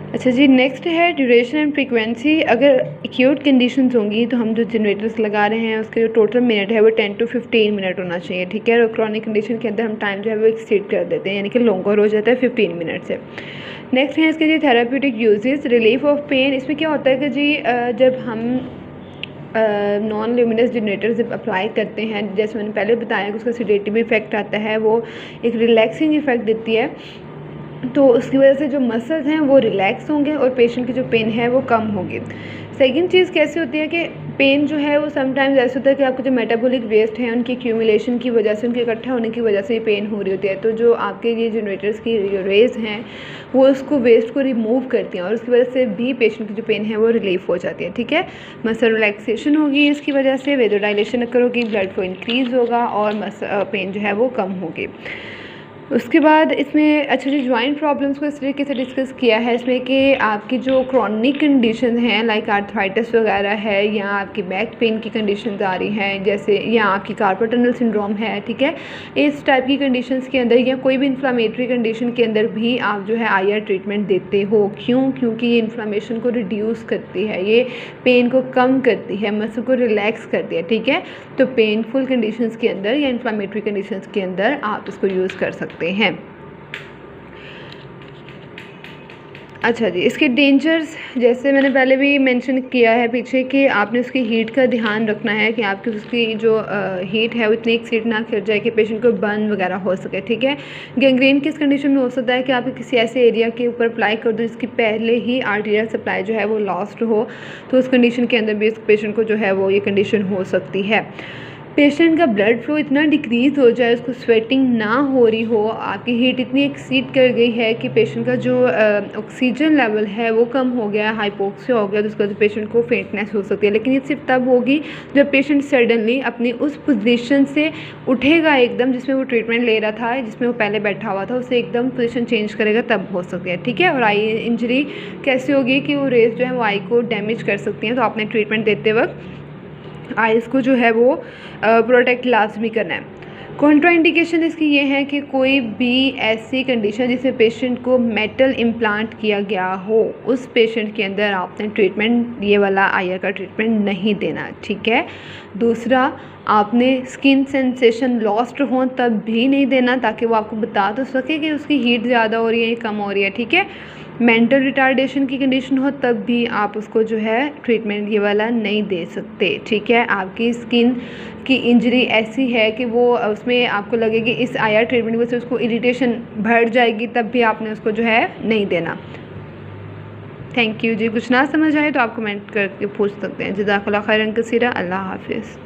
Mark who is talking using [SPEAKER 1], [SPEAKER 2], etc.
[SPEAKER 1] अच्छा जी, नेक्स्ट है duration and frequency. अगर एक्यूट कंडीशंस होंगी तो हम जो जनरेटर्स लगा रहे हैं उसके जो टोटल मिनट है वो 10 to 15 मिनट होना चाहिए, ठीक है। और क्रॉनिक कंडीशन के अंदर हम टाइम जो है वो एक्सीड कर देते हैं, यानी कि लॉन्गर हो जाता है 15 मिनट से। नेक्स्ट है इसके जी therapeutic uses, relief of pain. इसमें क्या होता है कि जी जब हम नॉन ल्यूमिनस जनरेटर जब अप्लाई करते हैं, जैसे मैंने पहले बताया कि उसका सेडेटिव इफेक्ट आता है, वो एक रिलैक्सिंग इफेक्ट देती है, तो उसकी वजह से जो मसल्स हैं वो रिलैक्स होंगे और पेशेंट की जो पेन है वो कम होगी। सेकंड चीज़ कैसी होती है कि पेन जो है वो समटाइम्स ऐसा होता है कि आपको जो मेटाबॉलिक वेस्ट है उनकी एक्यूमुलेशन की वजह से, उनके इकट्ठा होने की वजह से ये पेन हो रही होती है। तो जो आपके ये जनरेटर्स की जो रेज हैं वो उसको वेस्ट को रिमूव करती हैं और उसकी वजह से भी पेशेंट की जो पेन है वो रिलीफ हो जाती है, ठीक है। मसल रिलैक्सेशन होगी इसकी वजह से, वेजोडाइलेशन अकर होगी, ब्लड फ्लो इंक्रीज़ होगा और पेन जो है वो कम होगी। उसके बाद इसमें अच्छा जी जॉइंट प्रॉब्लम्स को इस तरीके से डिस्कस किया है इसमें कि आपकी जो क्रॉनिक कंडीशन हैं लाइक आर्थराइटिस वगैरह है, या आपकी बैक पेन की कंडीशंस आ रही हैं जैसे, या आपकी कार्पल टनल सिंड्रोम है, ठीक है। इस टाइप की कंडीशंस के अंदर या कोई भी इन्फ्लामेटरी कंडीशन के अंदर भी आप जो है IR ट्रीटमेंट देते हो। क्यों? क्योंकि ये इन्फ्लामेशन को रिड्यूस करती है, ये पेन को कम करती है, मसल को रिलैक्स करती है, ठीक है। तो पेनफुल कंडीशंस के अंदर या इन्फ्लामेटरी कंडीशंस के अंदर आप इसको यूज़ कर सकते हैं। अच्छा जी, इसके डेंजर्स जैसे मैंने पहले भी मेंशन किया है पीछे कि आपने उसकी हीट का ध्यान रखना है कि आपकी उसकी जो हीट है वो इतनी एक्सीड ना कर जाए कि पेशेंट को बर्न वगैरह हो सके, ठीक है। गैंग्रीन किस कंडीशन में हो सकता है कि आप किसी ऐसे एरिया के ऊपर अप्लाई कर दो जिसकी पहले ही आर्टीरियल सप्लाई जो है वो लॉस्ट हो, तो उस कंडीशन के अंदर भी इस पेशेंट को जो है वो ये कंडीशन हो सकती है। पेशेंट का ब्लड फ्लो इतना डिक्रीज़ हो जाए, उसको स्वेटिंग ना हो रही हो, आपकी हीट इतनी एक्सीड कर गई है कि पेशेंट का जो ऑक्सीजन लेवल है वो कम हो गया, हाइपोक्सिया हो गया, तो उसके बाद पेशेंट को फेंटनेस हो सकती है। लेकिन ये सिर्फ तब होगी जब पेशेंट सडनली अपनी उस पोजीशन से उठेगा एकदम जिसमें वो ट्रीटमेंट ले रहा था, जिसमें वो पहले बैठा हुआ था, उसे एकदम पोजीशन चेंज करेगा तब हो सकती है, ठीक है। और आई इंजरी कैसी होगी कि वो रेज जो है वो आई को डैमेज कर सकती हैं, तो आपने ट्रीटमेंट देते वक्त आइज़ को जो है वो प्रोटेक्ट लाजमी करना है। कॉन्ट्राइंडिकेशन इसकी ये है कि कोई भी ऐसी कंडीशन जिसमें पेशेंट को मेटल इम्प्लांट किया गया हो, उस पेशेंट के अंदर आपने ट्रीटमेंट ये वाला IR का ट्रीटमेंट नहीं देना, ठीक है। दूसरा, आपने स्किन सेंसेशन लॉस्ट हो तब भी नहीं देना, ताकि वो आपको बता तो सके कि उसकी हीट ज़्यादा हो रही है या कम हो रही है, ठीक है। मेंटल रिटार्डेशन की कंडीशन हो तब भी आप उसको जो है ट्रीटमेंट ये वाला नहीं दे सकते, ठीक है। आपकी स्किन की इंजरी ऐसी है कि वो उसमें आपको लगेगी इस IR ट्रीटमेंट की वजह से उसको इरिटेशन बढ़ जाएगी, तब भी आपने उसको जो है नहीं देना। थैंक यू जी। कुछ ना समझ आए तो आप कमेंट करके पूछ सकते हैं। जज़ाकल्लाह खैरन कसीरा। अल्लाह हाफिज़।